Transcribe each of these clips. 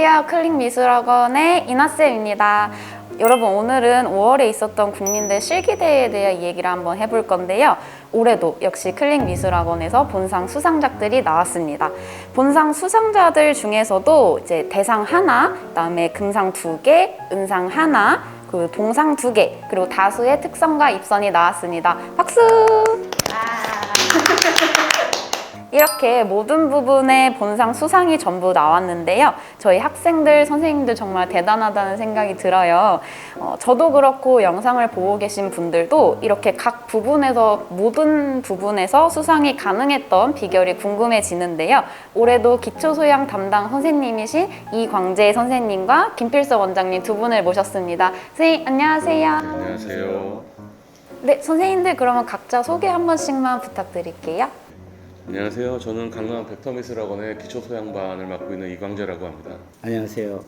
안녕하세요. 클릭미술학원의 이나쌤입니다. 여러분, 오늘은 5월에 있었던 국민대 실기대회에 대한 얘기를 한번 해볼 건데요. 올해도 역시 클릭미술학원에서 본상 수상작들이 나왔습니다. 본상 수상자들 중에서도 이제 대상 하나, 그다음에 금상 2개, 은상 하나, 그 동상 2개, 그리고 다수의 특성과 입선이 나왔습니다. 박수! 이렇게 모든 부분의 본상 수상이 전부 나왔는데요. 저희 학생들, 선생님들 정말 대단하다는 생각이 들어요. 저도 그렇고 영상을 보고 계신 분들도 이렇게 각 부분에서, 모든 부분에서 수상이 가능했던 비결이 궁금해지는데요. 올해도 기초소양 담당 선생님이신 이광재 선생님과 김필석 원장님 두 분을 모셨습니다. 선생님, 안녕하세요. 안녕하세요. 네, 선생님들 그러면 각자 소개 한 번씩만 부탁드릴게요. 안녕하세요. 저는 강남 벡터미술학원의 기초소양반을 맡고 있는 이광재라고 합니다. 안녕하세요.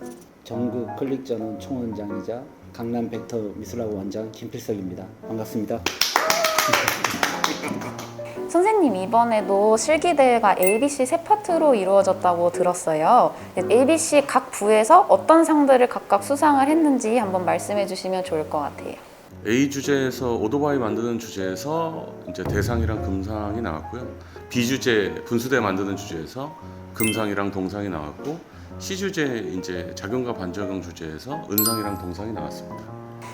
전국 클릭전원 총원장이자 강남 벡터 미술학원 원장 김필석입니다. 반갑습니다. 선생님, 이번에도 실기대회가 ABC 세 파트로 이루어졌다고 들었어요. ABC 각 부에서 어떤 상들을 각각 수상을 했는지 한번 말씀해 주시면 좋을 것 같아요. A 주제에서 오토바이 만드는 주제에서 이제 대상이랑 금상이 나왔고요. B 주제 분수대 만드는 주제에서 금상이랑 동상이 나왔고, C 주제 이제 작용과 반작용 주제에서 은상이랑 동상이 나왔습니다.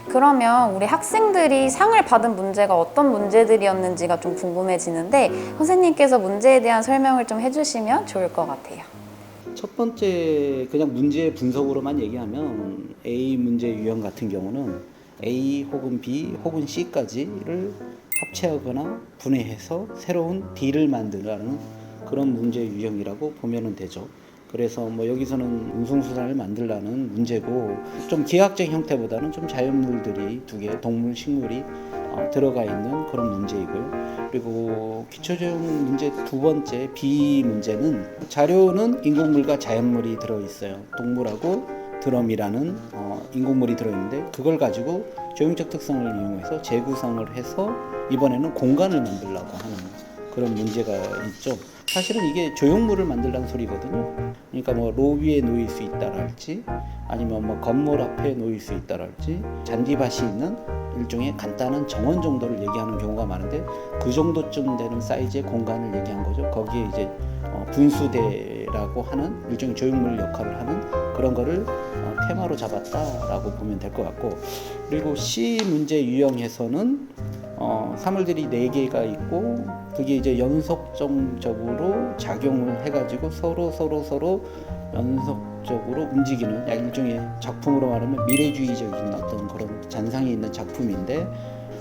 그러면 우리 학생들이 상을 받은 문제가 어떤 문제들이었는지가 좀 궁금해지는데, 선생님께서 문제에 대한 설명을 좀 해주시면 좋을 것 같아요. 첫 번째 그냥 문제 분석으로만 얘기하면 A 문제 유형 같은 경우는 A 혹은 B 혹은 C까지를 합체하거나 분해해서 새로운 D를 만들라는 그런 문제 유형이라고 보면 되죠. 그래서 뭐 여기서는 운송수단을 만들라는 문제고, 좀 기하학적 형태보다는 좀 자연물들이 두 개, 동물, 식물이 들어가 있는 그런 문제이고요. 그리고 기초적 문제 두 번째 B 문제는 자료는 인공물과 자연물이 들어있어요. 동물하고 드럼이라는 인공물이 들어있는데, 그걸 가지고 조형적 특성을 이용해서 재구성을 해서 이번에는 공간을 만들려고 하는 그런 문제가 있죠. 사실은 이게 조형물을 만들라는 소리거든요. 그러니까 뭐 로비에 놓일 수 있다랄지, 아니면 뭐 건물 앞에 놓일 수 있다랄지, 잔디밭이 있는 일종의 간단한 정원 정도를 얘기하는 경우가 많은데, 그 정도쯤 되는 사이즈의 공간을 얘기한 거죠. 거기에 이제 분수대라고 하는 일종의 조형물 역할을 하는 그런 거를 테마로 잡았다라고 보면 될 것 같고, 그리고 C 문제 유형에서는 사물들이 4개가 있고, 그게 이제 연속적으로 작용을 해가지고 서로 연속적으로 움직이는 일종의 작품으로 말하면 미래주의적인 어떤 그런 잔상이 있는 작품인데,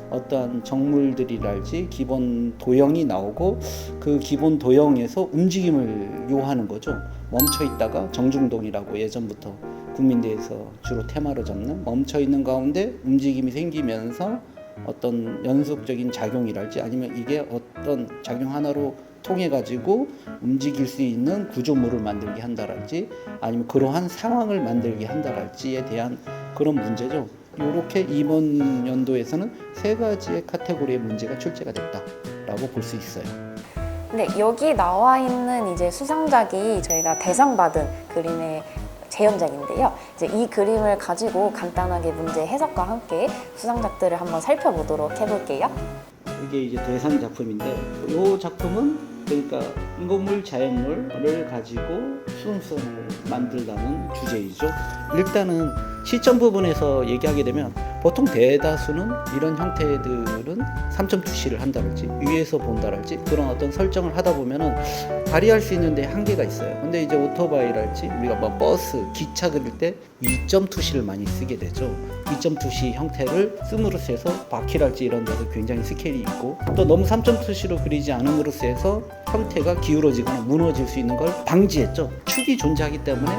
어떠한 정물들이랄지 기본 도형이 나오고, 그 기본 도형에서 움직임을 요하는 거죠. 멈춰 있다가 정중동이라고 예전부터 국민대에서 주로 테마로 잡는, 멈춰 있는 가운데 움직임이 생기면서 어떤 연속적인 작용이랄지, 아니면 이게 어떤 작용 하나로 통해 가지고 움직일 수 있는 구조물을 만들게 한다랄지, 아니면 그러한 상황을 만들게 한다랄지에 대한 그런 문제죠. 이렇게 이번 연도에서는 3가지의 카테고리의 문제가 출제가 됐다라고 볼 수 있어요. 네, 여기 나와 있는 이제 수상작이 저희가 대상 받은 그림의 재현작인데요. 이제 이 그림을 가지고 간단하게 문제 해석과 함께 수상작들을 한번 살펴보도록 해볼게요. 이게 이제 대상 작품인데, 이 작품은 그러니까 인공물, 자연물을 가지고 수능선을 만들라는 주제이죠. 일단은 시점 부분에서 얘기하게 되면 보통 대다수는 이런 형태들은 3.2C를 한다랄지, 위에서 본다랄지 그런 어떤 설정을 하다 보면은 발휘할 수 있는 데 한계가 있어요. 근데 이제 오토바이랄지 우리가 뭐 버스, 기차 그릴 때 2.2C를 많이 쓰게 되죠. 2.2C 형태를 씀으로써 해서 바퀴랄지 이런 데서 굉장히 스케일이 있고, 또 너무 3.2C로 그리지 않음으로써 해서 형태가 기울어지거나 무너질 수 있는 걸 방지했죠. 축이 존재하기 때문에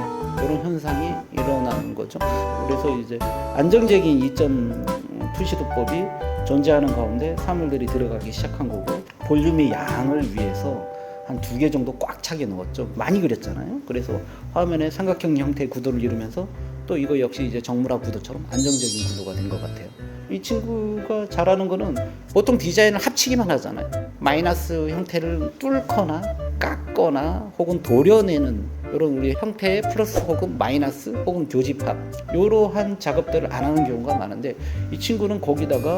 이런 현상이 일어나는 거죠. 그래서 이제 안정적인 2.2C 도법이 존재하는 가운데 사물들이 들어가기 시작한 거고, 볼륨의 양을 위해서 한 2개 정도 꽉 차게 넣었죠. 많이 그렸잖아요. 그래서 화면에 삼각형 형태의 구도를 이루면서 또 이거 역시 이제 정물화 구도처럼 안정적인 구도가 된 것 같아요. 이 친구가 잘하는 거는 보통 디자인을 합치기만 하잖아요. 마이너스 형태를 뚫거나 깎거나 혹은 도려내는 이런 우리 형태의 플러스 혹은 마이너스 혹은 교집합 이러한 작업들을 안 하는 경우가 많은데 이 친구는 거기다가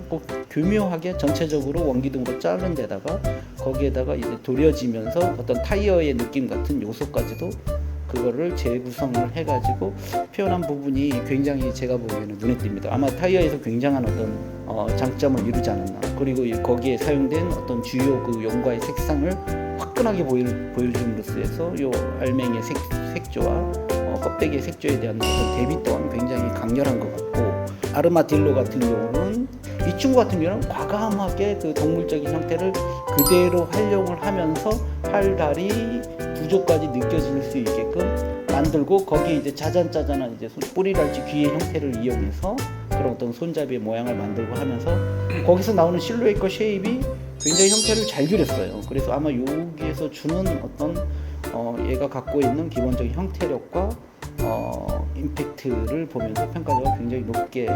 뭐 교묘하게 전체적으로 원기둥으로 자른 데다가 거기에다가 이제 도려지면서 어떤 타이어의 느낌 같은 요소까지도 그거를 재구성을 해가지고 표현한 부분이 굉장히 제가 보기에는 눈에 띕니다. 아마 타이어에서 굉장한 어떤 장점을 이루지 않았나. 그리고 거기에 사용된 어떤 주요 그 용과의 색상을 화끈하게 보여줌으로써 해서 요 알맹이의 색조와 껍데기의 색조에 대한 어떤 대비 또한 굉장히 강렬한 것 같고, 아르마딜로 같은 경우는 이 친구 같은 경우는 과감하게 그 동물적인 형태를 그대로 활용을 하면서 팔, 다리, 구조까지 느껴질 수 있게끔 만들고 거기에 이제 짜잔짜잔한 이제 뿌리랄지 귀의 형태를 이용해서 그런 어떤 손잡이의 모양을 만들고 하면서 거기서 나오는 실루엣과 쉐입이 굉장히 형태를 잘 그렸어요. 그래서 아마 여기에서 주는 어떤 얘가 갖고 있는 기본적인 형태력과 임팩트를 보면서 평가자가 굉장히 높게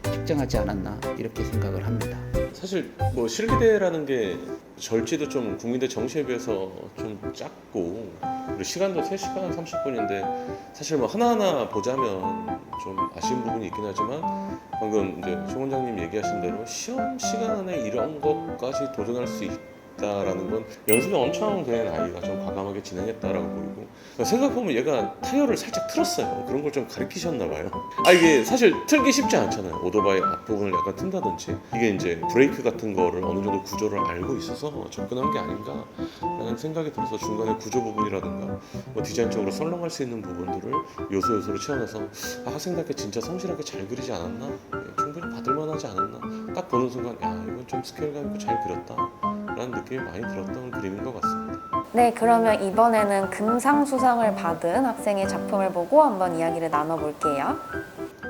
측정하지 않았나 이렇게 생각을 합니다. 사실 뭐 실기대라는 게 절지도 좀 국민대 정시에 비해서 좀 작고 그리고 시간도 3시간 30분인데 사실 뭐 하나하나 보자면 좀 아쉬운 부분이 있긴 하지만 방금 이제 송 원장님 얘기하신 대로 시험 시간에 이런 것까지 도전할 수 있다라는 건 연습이 엄청 된 아이가 좀 과감하게 진행했다라고 보이고, 생각해보면 얘가 타이어를 살짝 틀었어요. 그런 걸 좀 가리키셨나 봐요. 이게 사실 틀기 쉽지 않잖아요. 오토바이 앞부분을 약간 튼다든지 이게 이제 브레이크 같은 거를 어느 정도 구조를 알고 있어서 접근한 게 아닌가 라는 생각이 들어서 중간에 구조 부분이라든가 뭐 디자인적으로 설렁할 수 있는 부분들을 요소로 채워내서 학생답게 진짜 성실하게 잘 그리지 않았나, 충분히 받을만하지 않았나, 딱 보는 순간 야 이건 좀 스케일감 있고 잘 그렸다 라는 느낌이 많이 들었던 그림인 것 같습니다. 네, 그러면 이번에는 금상수상을 받은 학생의 작품을 보고 한번 이야기를 나눠볼게요.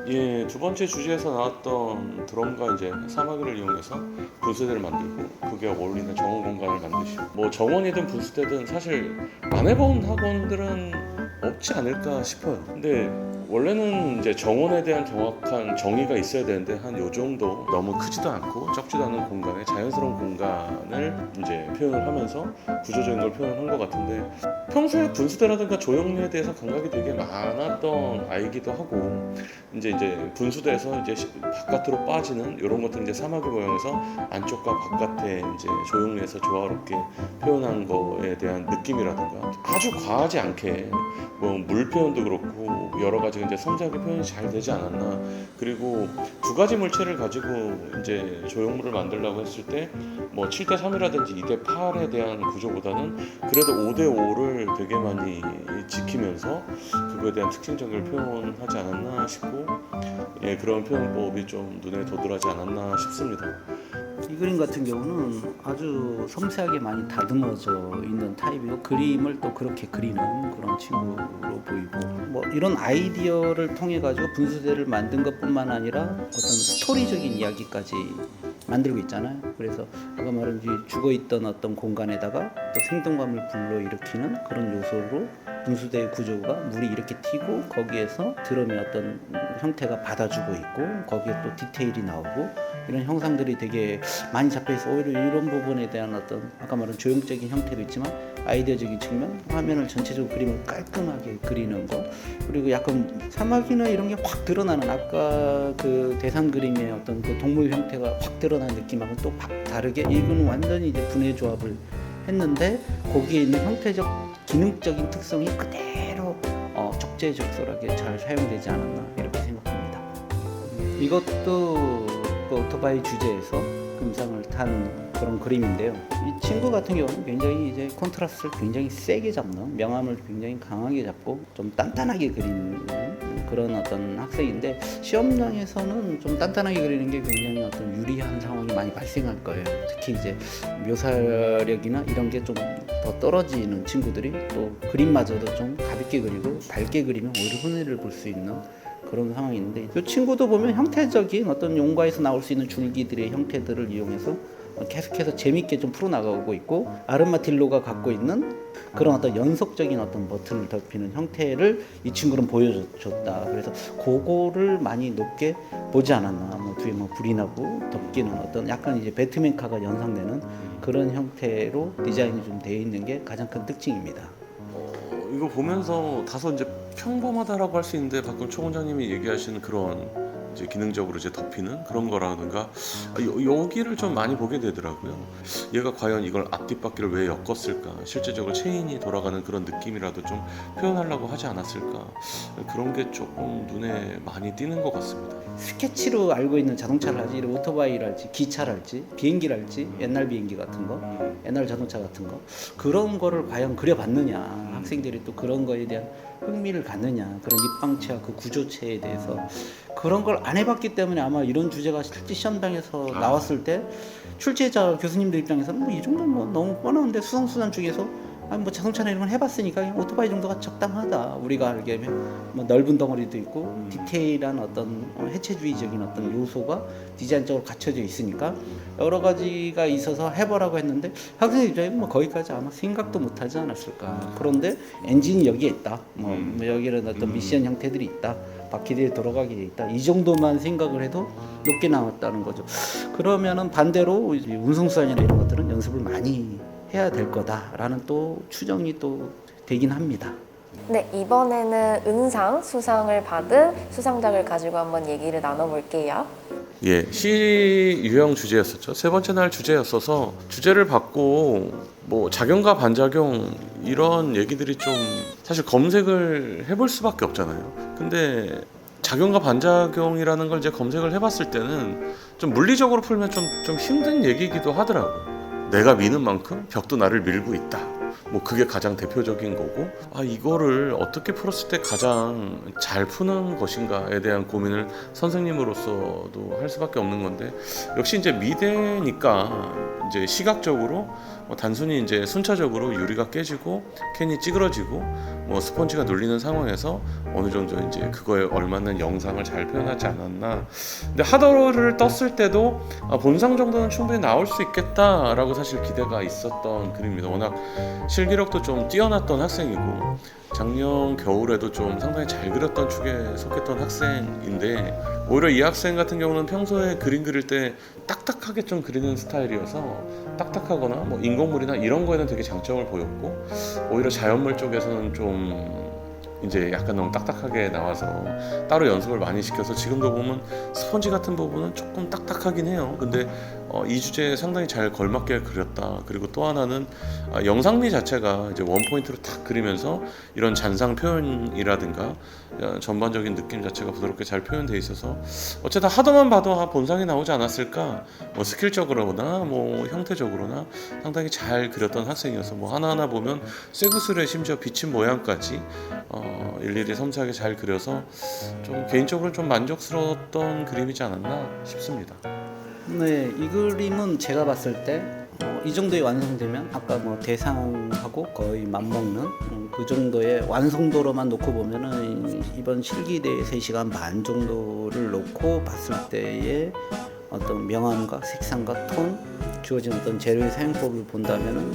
예, 두 번째 주제에서 나왔던 드럼과 이제 사마귀를 이용해서 분수대를 만들고 그게 어울리는 정원 공간을 만드시고, 뭐 정원이든 분수대든 사실 안 해본 학원들은 없지 않을까 싶어요. 근데 원래는 이제 정원에 대한 정확한 정의가 있어야 되는데 한 요 정도 너무 크지도 않고 적지도 않은 공간에 자연스러운 공간을 이제 표현을 하면서 구조적인 걸 표현한 것 같은데, 평소에 분수대라든가 조형미에 대해서 감각이 되게 많았던 아이기도 하고 이제 분수대에서 이제 바깥으로 빠지는 이런 것들 이제 사마귀 모양에서 안쪽과 바깥에 이제 조형미에서 조화롭게 표현한 거에 대한 느낌이라든가 아주 과하지 않게 뭐 물 표현도 그렇고 여러 가지 이제 섬세하게 표현이 잘 되지 않았나. 그리고 두 가지 물체를 가지고 이제 조형물을 만들려고 했을 때 뭐 7대 3이라든지 2대 8에 대한 구조보다는 그래도 5대 5를 되게 많이 지키면서 그거에 대한 특징적을 표현하지 않았나 싶고, 예, 그런 표현법이 좀 눈에 도드라지 않았나 싶습니다. 이 그림 같은 경우는 아주 섬세하게 많이 다듬어져 있는 타입이고 그림을 또 그렇게 그리는 그런 친구로 보이고, 뭐 이런 아이디어를 통해 가지고 분수대를 만든 것뿐만 아니라 어떤 스토리적인 이야기까지 만들고 있잖아요. 그래서 아까 말한 죽어있던 어떤 공간에다가 또 생동감을 불러일으키는 그런 요소로 분수대의 구조가 물이 이렇게 튀고 거기에서 드럼의 어떤 형태가 받아주고 있고 거기에 또 디테일이 나오고 이런 형상들이 되게 많이 잡혀있어 오히려 이런 부분에 대한 어떤 아까 말한 조형적인 형태도 있지만 아이디어적인 측면, 화면을 전체적으로 그림을 깔끔하게 그리는 거, 그리고 약간 사막이나 이런 게 확 드러나는 아까 그 대상 그림의 어떤 그 동물 형태가 확 드러나는 느낌하고 또 다르게 이건 완전히 이제 분해 조합을 했는데 거기에 있는 형태적 기능적인 특성이 그대로 적재적소하게 잘 사용되지 않았나 이렇게 생각합니다. 이것도 그 오토바이 주제에서 금상을 탄 그런 그림인데요. 이 친구 같은 경우는 굉장히 이제 콘트라스트를 굉장히 세게 잡는, 명암을 굉장히 강하게 잡고 좀 단단하게 그리는 그런 어떤 학생인데 시험장에서는 좀 단단하게 그리는 게 굉장히 어떤 유리한 상황이 많이 발생할 거예요. 특히 이제 묘사력이나 이런 게 좀 더 떨어지는 친구들이 또 그림마저도 좀 가볍게 그리고 밝게 그리면 오히려 손해를 볼 수 있는 그런 상황이 있는데, 이 친구도 보면 형태적인 어떤 용과에서 나올 수 있는 줄기들의 형태들을 이용해서 계속해서 재밌게 좀 풀어나가고 있고, 아르마딜로가 갖고 있는 그런 어떤 연속적인 어떤 버튼을 덮이는 형태를 이 친구는 보여줬다. 그래서 그거를 많이 높게 보지 않았나. 뭐 뒤에 뭐 불이 나고 덮기는 어떤 약간 이제 배트맨카가 연상되는 그런 형태로 디자인이 좀 되어 있는 게 가장 큰 특징입니다. 이거 보면서 다소 이제 평범하다라고 할 수 있는데 방금 초 원장님이 얘기하시는 그런 이제 기능적으로 이제 덮이는 그런 거라든가 여기를 좀 많이 보게 되더라고요. 얘가 과연 이걸 앞뒷바퀴를 왜 엮었을까? 실제적으로 체인이 돌아가는 그런 느낌이라도 좀 표현하려고 하지 않았을까? 그런 게 조금 눈에 많이 띄는 것 같습니다. 스케치로 알고 있는 자동차랄지 오토바이랄지 기차랄지 비행기랄지 옛날 비행기 같은 거 옛날 자동차 같은 거 그런 거를 과연 그려봤느냐 학생들이 또 그런 거에 대한 흥미를 갖느냐 그런 입방체와 그 구조체에 대해서 그런 걸 안 해봤기 때문에 아마 이런 주제가 실제 시험장에서 나왔을 때 출제자 교수님들 입장에서는 뭐 이 정도는 뭐 너무 뻔한데 수상수단 중에서 아니 뭐 자동차나 이런 건 해봤으니까 그냥 오토바이 정도가 적당하다. 우리가 알기에는 뭐 넓은 덩어리도 있고 디테일한 어떤 해체주의적인 어떤 요소가 디자인적으로 갖춰져 있으니까 여러 가지가 있어서 해보라고 했는데 학생 입장에 뭐 거기까지 아마 생각도 못하지 않았을까. 그런데 엔진이 여기에 있다. 뭐 여기는 어떤 미션 형태들이 있다. 바퀴들이 돌아가게 돼 있다. 이 정도만 생각을 해도 높게 나왔다는 거죠. 그러면은 반대로 이제 운송수단이나 이런 것들은 연습을 많이 해야 될 거다라는 또 추정이 또 되긴 합니다. 네, 이번에는 은상 수상을 받은 수상작을 가지고 한번 얘기를 나눠볼게요. 예, 시 유형 주제였었죠. 세 번째 날 주제였어서 주제를 받고 뭐 작용과 반작용 이런 얘기들이 좀 사실 검색을 해볼 수밖에 없잖아요. 근데 작용과 반작용이라는 걸 이제 검색을 해봤을 때는 좀 물리적으로 풀면 좀 힘든 얘기이기도 하더라고요. 내가 미는 만큼 벽도 나를 밀고 있다. 뭐 그게 가장 대표적인 거고 이거를 어떻게 풀었을 때 가장 잘 푸는 것인가에 대한 고민을 선생님으로서도 할 수밖에 없는 건데 역시 이제 미대니까 이제 시각적으로 단순히 이제 순차적으로 유리가 깨지고 캔이 찌그러지고 뭐 스펀지가 눌리는 상황에서 어느 정도 이제 그거에 얼맞는 영상을 잘 표현하지 않았나. 근데 하더를 떴을 때도 본상 정도는 충분히 나올 수 있겠다라고 사실 기대가 있었던 그림입니다. 워낙 실기력도 좀 뛰어났던 학생이고 작년 겨울에도 좀 상당히 잘 그렸던 축에 속했던 학생인데 오히려 이 학생 같은 경우는 평소에 그림 그릴 때 딱딱하게 좀 그리는 스타일이어서 딱딱하거나 뭐 인공물이나 이런 거에는 되게 장점을 보였고 오히려 자연물 쪽에서는 좀 이제 약간 너무 딱딱하게 나와서 따로 연습을 많이 시켜서 지금도 보면 스펀지 같은 부분은 조금 딱딱하긴 해요. 근데 이 주제에 상당히 잘 걸맞게 그렸다. 그리고 또 하나는 영상미 자체가 이제 원포인트로 탁 그리면서 이런 잔상 표현이라든가 전반적인 느낌 자체가 부드럽게 잘 표현되어 있어서 어쨌든 하더만 봐도 본상이 나오지 않았을까. 뭐 스킬적으로나 뭐 형태적으로나 상당히 잘 그렸던 학생이어서 뭐 하나하나 보면 쇠구슬에 심지어 비친 모양까지 일일이 섬세하게 잘 그려서 좀 개인적으로 좀 만족스러웠던 그림이지 않았나 싶습니다. 네, 이 그림은 제가 봤을 때 이 정도의 완성되면 아까 뭐 대상하고 거의 맞먹는 그 정도의 완성도로만 놓고 보면은 이번 실기대 3시간 반 정도를 놓고 봤을 때의 어떤 명암과 색상과 톤 주어진 어떤 재료의 사용법을 본다면은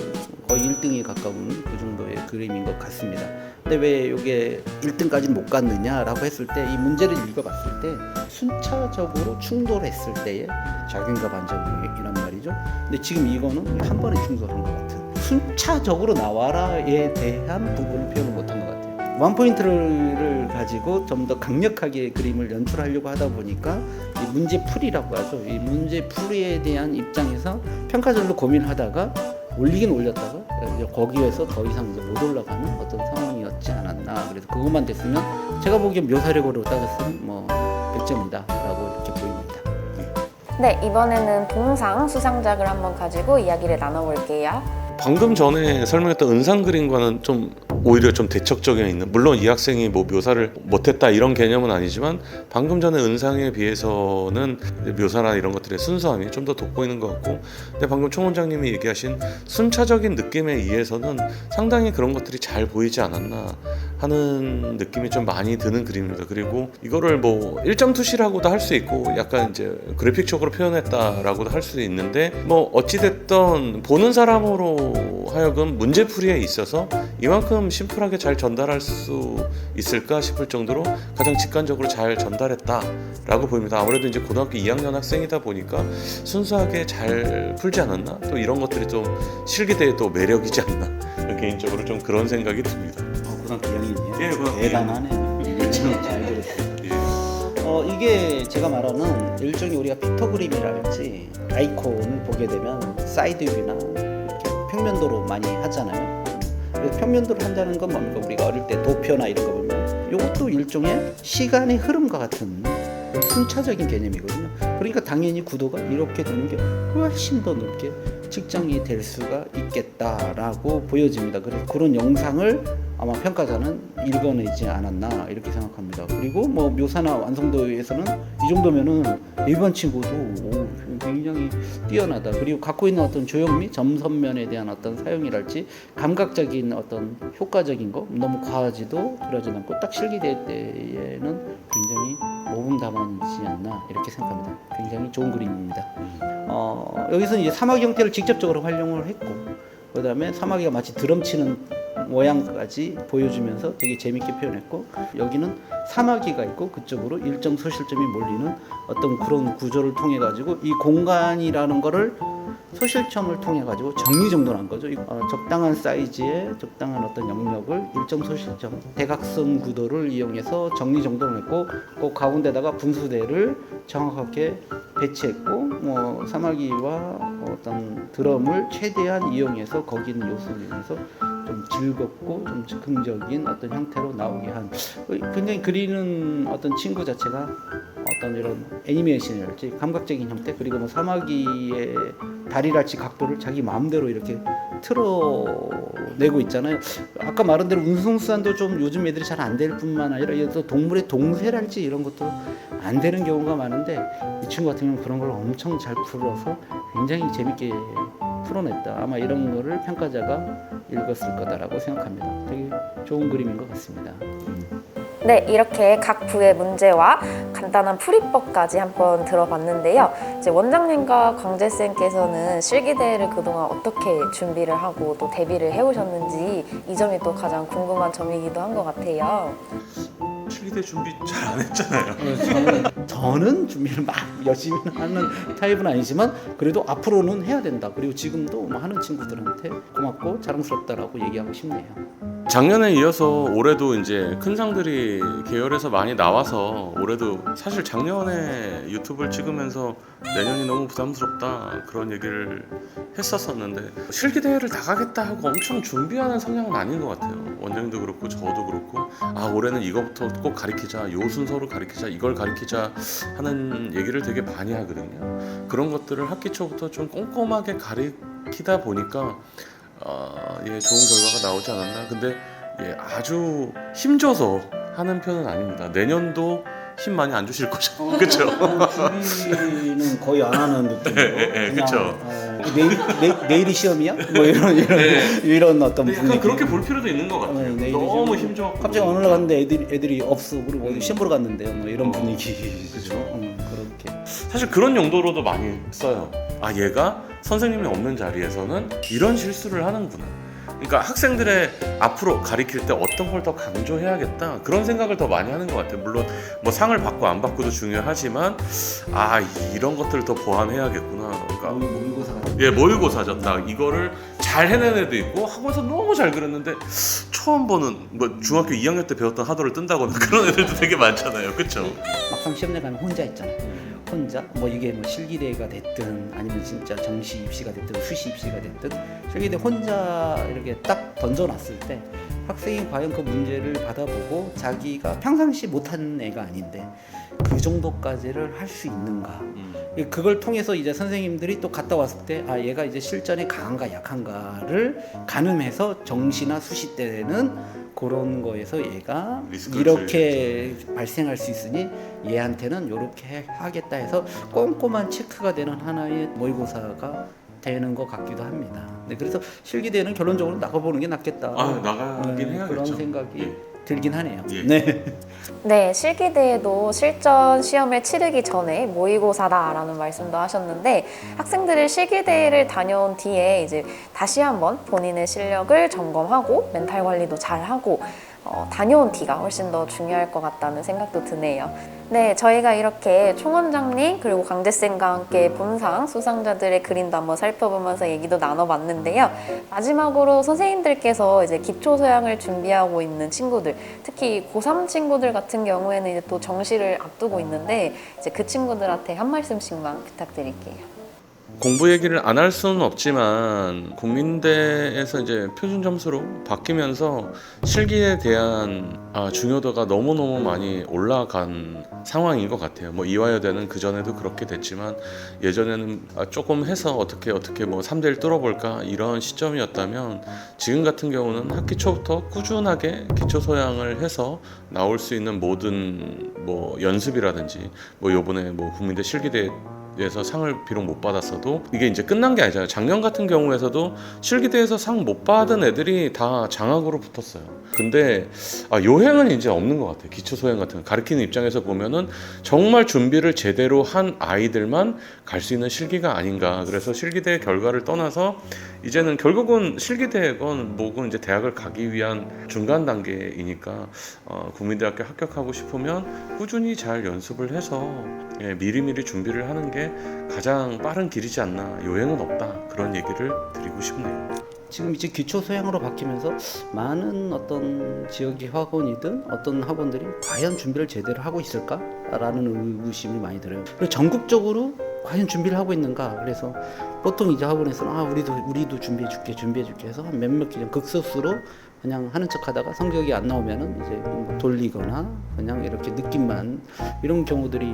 거의 1등에 가까운 그 정도의 그림인 것 같습니다. 근데 왜 이게 1등까지 못 갔느냐라고 했을 때 이 문제를 읽어봤을 때 순차적으로 충돌했을 때의 작용과 반작용이란 말이죠. 근데 지금 이거는 한 번에 충돌한 것 같은 순차적으로 나와라에 대한 부분을 표현을 못한 것 같아요. 원포인트를 가지고 좀 더 강력하게 그림을 연출하려고 하다 보니까 이 문제풀이라고 하죠. 이 문제풀이에 대한 입장에서 평가절로 고민을 하다가 올리긴 올렸다가 거기에서 더 이상 이제 못 올라가는 어떤 상황이었지 않았나. 그래서 그것만 됐으면 제가 보기엔 묘사력으로 따졌으면 뭐 100점이다 라고 이렇게 보입니다. 네, 이번에는 동상 수상작을 한번 가지고 이야기를 나눠볼게요. 방금 전에 설명했던 은상 그림과는 좀 오히려 좀 대척적에 있는, 물론 이 학생이 뭐 묘사를 못했다 이런 개념은 아니지만 방금 전에 은상에 비해서는 묘사나 이런 것들의 순수함이 좀 더 돋보이는 것 같고, 근데 방금 총 원장님이 얘기하신 순차적인 느낌에 의해서는 상당히 그런 것들이 잘 보이지 않았나 하는 느낌이 좀 많이 드는 그림입니다. 그리고 이거를 뭐 1점 투시라고도 할 수 있고 약간 이제 그래픽적으로 표현했다라고도 할 수도 있는데, 뭐 어찌됐든 보는 사람으로 하여금 문제풀이에 있어서 이만큼 심플하게 잘 전달할 수 있을까 싶을 정도로 가장 직관적으로 잘 전달했다라고 보입니다. 아무래도 이제 고등학교 2학년 학생이다 보니까 순수하게 잘 풀지 않았나? 또 이런 것들이 좀 실기대의 또 매력이지 않나? 개인적으로 좀 그런 생각이 듭니다. 고등학교 2학년이에요. 예, 고등학교 대단하네요. 잘 그렸어요. 예. 이게 제가 말하는 일종의 우리가 픽토그램이랄지 아이콘을 보게 되면 사이드뷰나 이렇게 평면도로 많이 하잖아요. 그래서 평면도로 한다는 건 뭡니까? 우리가 어릴 때 도표나 이런 거 보면 이것도 일종의 시간의 흐름과 같은 순차적인 개념이거든요. 그러니까 당연히 구도가 이렇게 되는 게 훨씬 더 높게 측정이 될 수가 있겠다라고 보여집니다. 그래서 그런 영상을 아마 평가자는 읽어내지 않았나 이렇게 생각합니다. 그리고 뭐 묘사나 완성도에서는 이 정도면은 일반 친구도 굉장히 뛰어나다. 그리고 갖고 있는 어떤 조형미, 점선면에 대한 어떤 사용이랄지 감각적인 어떤 효과적인 거 너무 과하지도 그러지 않고 딱 실기될 때에는 굉장히 모범답안이지 않나 이렇게 생각합니다. 굉장히 좋은 그림입니다. 여기서는 이제 사막 형태를 직접적으로 활용을 했고 그 다음에 사마귀가 마치 드럼 치는 모양까지 보여주면서 되게 재밌게 표현했고 여기는 사마귀가 있고 그쪽으로 일정 소실점이 몰리는 어떤 그런 구조를 통해 가지고 이 공간이라는 거를 소실점을 통해 가지고 정리정돈한 거죠. 적당한 사이즈에 적당한 어떤 영역을 일정 소실점 대각선 구도를 이용해서 정리정돈을 했고 그 가운데다가 분수대를 정확하게 배치했고 뭐 사마귀와 어떤 드럼을 최대한 이용해서 거기 있는 요소를 이용해서 좀 즐겁고 좀 즉흥적인 어떤 형태로 나오게 한 굉장히 그리는 어떤 친구 자체가 어떤 이런 애니메이션이랄지 감각적인 형태 그리고 뭐 사마귀의 다리랄지 각도를 자기 마음대로 이렇게 틀어내고 있잖아요. 아까 말한 대로 운송수단도 좀 요즘 애들이 잘 안 될 뿐만 아니라 또 동물의 동세랄지 이런 것도 안 되는 경우가 많은데 이 친구 같은 경우는 그런 걸 엄청 잘 풀어서 굉장히 재밌게 풀어냈다. 아마 이런 거를 평가자가 읽었을 거다라고 생각합니다. 되게 좋은 그림인 것 같습니다. 네, 이렇게 각 부의 문제와 간단한 풀이법까지 한번 들어봤는데요. 이제 원장님과 광재쌤께서는 실기대회를 그동안 어떻게 준비를 하고 또 대비를 해오셨는지 이 점이 또 가장 궁금한 점이기도 한 것 같아요. 실기대 준비 잘 안 했잖아요. 저는 준비를 막 열심히 하는 타입은 아니지만 그래도 앞으로는 해야 된다. 그리고 지금도 뭐 하는 친구들한테 고맙고 자랑스럽다라고 얘기하고 싶네요. 작년에 이어서 올해도 이제 큰 상들이 계열에서 많이 나와서 올해도 사실 작년에 유튜브를 찍으면서 내년이 너무 부담스럽다 그런 얘기를 했었었는데 실기대회를 나가겠다 하고 엄청 준비하는 성향은 아닌 것 같아요. 원장님도 그렇고 저도 그렇고 올해는 이거부터 꼭 가르치자 요 순서로 가르치자 이걸 가르치자 하는 얘기를 되게 많이 하거든요. 그런 것들을 학기 초부터 좀 꼼꼼하게 가르치다 보니까 좋은 결과가 나오지 않았나. 근데 아주 힘줘서 하는 편은 아닙니다. 내년도 힘 많이 안 주실 거죠. 그렇죠? 준비는 거의 안 하는 느낌이에요. 그렇죠. 내일이 시험이야? 뭐 이런 어떤 약간 분위기. 그렇게 볼 필요도 있는 것 같아요. 내일이 너무 시험. 힘줘. 갑자기 어느 날 갔는데 애들이 없어. 그리고 어디 시험 보러 갔는데요. 뭐 이런 분위기. 그렇죠. 그렇게. 사실 그런 용도로도 많이 써요. 얘가 선생님이 없는 자리에서는 이런 실수를 하는구나. 그러니까 학생들의 앞으로 가르칠 때 어떤 걸 더 강조해야겠다 그런 생각을 더 많이 하는 것 같아요. 물론 뭐 상을 받고 안 받고도 중요하지만 이런 것들을 더 보완해야겠구나. 그러니까 모의고사죠. 딱 이거를 잘 해낸 애도 있고 학원에서 너무 잘 그렸는데 처음 보는 뭐 중학교 2학년 때 배웠던 하도를 뜬다거나 그런 애들도 되게 많잖아요. 그렇죠? 막상 시험장 가면 혼자 있잖아요. 혼자 뭐 이게 뭐 실기대가 됐든 아니면 진짜 정시 입시가 됐든 수시 입시가 됐든 실기대 혼자 이렇게 딱 던져놨을 때 학생이 과연 그 문제를 받아보고 자기가 평상시 못하는 애가 아닌데 그 정도까지를 할 수 있는가. 그걸 통해서 이제 선생님들이 또 갔다 왔을 때 얘가 이제 실전에 강한가 약한가를 가늠해서 정시나 수시 때는 그런 거에서 얘가 이렇게 발생할 수 있으니 얘한테는 이렇게 하겠다 해서 꼼꼼한 체크가 되는 하나의 모의고사가 되는 것 같기도 합니다. 네, 그래서 실기대회는 결론적으로 나가보는 게 낫겠다. 나가긴 해야겠죠. 그런 생각이 들긴 하네요. 예. 네, 실기대회도 실전 시험을 치르기 전에 모의고사다라는 말씀도 하셨는데 학생들이 실기대회를 다녀온 뒤에 이제 다시 한번 본인의 실력을 점검하고 멘탈 관리도 잘하고 다녀온 티가 훨씬 더 중요할 것 같다는 생각도 드네요. 네, 저희가 이렇게 총원장님 그리고 강재쌤과 함께 본상 수상자들의 그림도 한번 살펴보면서 얘기도 나눠봤는데요. 마지막으로 선생님들께서 이제 기초소양을 준비하고 있는 친구들, 특히 고3 친구들 같은 경우에는 이제 또 정시를 앞두고 있는데 이제 그 친구들한테 한 말씀씩만 부탁드릴게요. 공부 얘기를 안 할 수는 없지만 국민대에서 이제 표준 점수로 바뀌면서 실기에 대한 중요도가 너무너무 많이 올라간 상황인 것 같아요. 뭐 이화여대는 그 전에도 그렇게 됐지만 예전에는 조금 해서 어떻게 뭐 3대1 뚫어볼까 이런 시점이었다면 지금 같은 경우는 학기 초부터 꾸준하게 기초 소양을 해서 나올 수 있는 모든 뭐 연습이라든지 뭐 요번에 뭐 국민대 실기대 에서 상을 비록 못 받았어도 이게 이제 끝난 게 아니잖아요. 작년 같은 경우에서도 실기대에서 상 못 받은 애들이 다 장학으로 붙었어요. 근데 요행은 이제 없는 것 같아요. 기초소행 같은 거 가르치는 입장에서 보면은 정말 준비를 제대로 한 아이들만 갈 수 있는 실기가 아닌가. 그래서 실기대 결과를 떠나서 이제는 결국은 실기대건 뭐건 이제 대학을 가기 위한 중간 단계이니까 국민대학교 합격하고 싶으면 꾸준히 잘 연습을 해서 미리미리 준비를 하는 게 가장 빠른 길이지 않나. 요행은 없다. 그런 얘기를 드리고 싶네요. 지금 이제 기초 소양으로 바뀌면서 많은 어떤 지역의 학원이든 어떤 학원들이 과연 준비를 제대로 하고 있을까라는 의구심이 많이 들어요. 그리고 전국적으로 과연 준비를 하고 있는가. 그래서 보통 이제 학원에서는 우리도 준비해줄게 해서 한 몇몇 기간 극소수로 그냥 하는 척하다가 성적이 안 나오면은 이제 뭐 돌리거나 그냥 이렇게 느낌만 이런 경우들이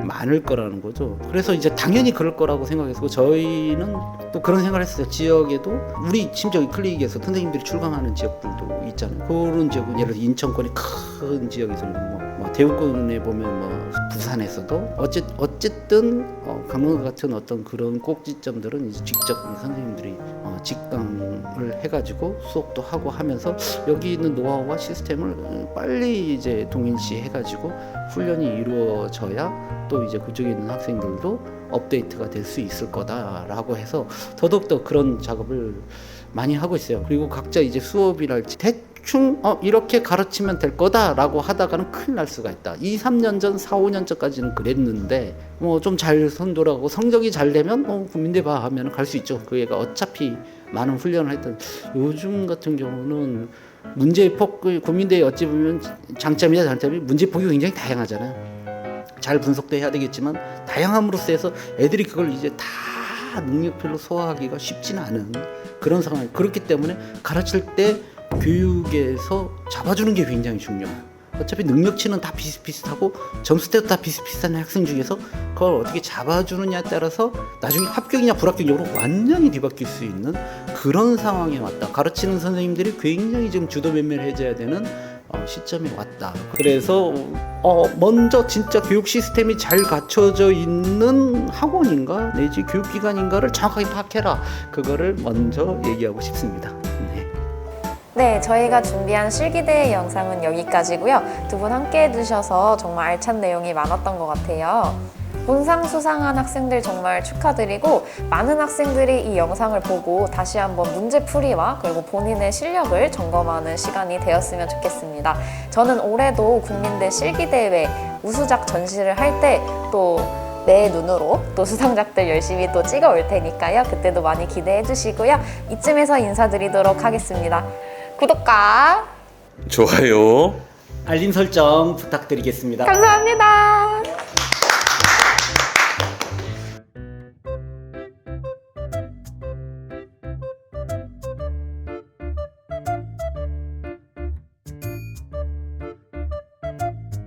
많을 거라는 거죠. 그래서 이제 당연히 그럴 거라고 생각했고 저희는 또 그런 생각을 했어요. 지역에도 우리 심지어 클릭에서 선생님들이 출강하는 지역들도 있잖아요. 그런 지역은 예를 들어 인천권이 큰 지역에서는 뭐 대구권에 보면 뭐 부산에서도 어쨌든 강릉 같은 어떤 그런 꼭지점들은 이제 직접 선생님들이 직강을 해가지고 수업도 하고 하면서 여기 있는 노하우와 시스템을 빨리 이제 동일시 해가지고 훈련이 이루어져야 또 이제 그쪽에 있는 학생들도 업데이트가 될 수 있을 거다라고 해서 더더욱더 그런 작업을 많이 하고 있어요. 그리고 각자 이제 수업이랄지 대충 이렇게 가르치면 될 거다라고 하다가는 큰일 날 수가 있다. 2, 3년 전, 4, 5년 전까지는 그랬는데 뭐 좀 잘 선도하고 성적이 잘 되면 국민대 봐 하면 갈 수 있죠. 그 애가 어차피 많은 훈련을 했던 요즘 같은 경우는 문제폭 국민대에 어찌 보면 장점이 문제폭이 굉장히 다양하잖아요. 잘 분석도 해야 되겠지만 다양함으로써 해서 애들이 그걸 이제 다 능력별로 소화하기가 쉽지는 않은 그런 상황. 그렇기 때문에 가르칠 때 교육에서 잡아주는 게 굉장히 중요해요. 어차피 능력치는 다 비슷비슷하고 점수대도 다 비슷비슷한 학생 중에서 그걸 어떻게 잡아주느냐에 따라서 나중에 합격이냐 불합격으로 완전히 뒤바뀔 수 있는 그런 상황에 왔다. 가르치는 선생님들이 굉장히 지금 주도 면밀 해줘야 되는 시점에 왔다. 그래서 먼저 진짜 교육 시스템이 잘 갖춰져 있는 학원인가 내지 교육기관인가를 정확하게 파악해라. 그거를 먼저 얘기하고 싶습니다. 네, 저희가 준비한 실기대의 영상은 여기까지고요. 두 분 함께 해주셔서 정말 알찬 내용이 많았던 것 같아요. 본상 수상한 학생들 정말 축하드리고 많은 학생들이 이 영상을 보고 다시 한번 문제풀이와 그리고 본인의 실력을 점검하는 시간이 되었으면 좋겠습니다. 저는 올해도 국민대 실기대회 우수작 전시를 할 때 또 내 눈으로 또 수상작들 열심히 또 찍어 올 테니까요. 그때도 많이 기대해 주시고요. 이쯤에서 인사드리도록 하겠습니다. 구독과 좋아요. 알림 설정 부탁드리겠습니다. 감사합니다.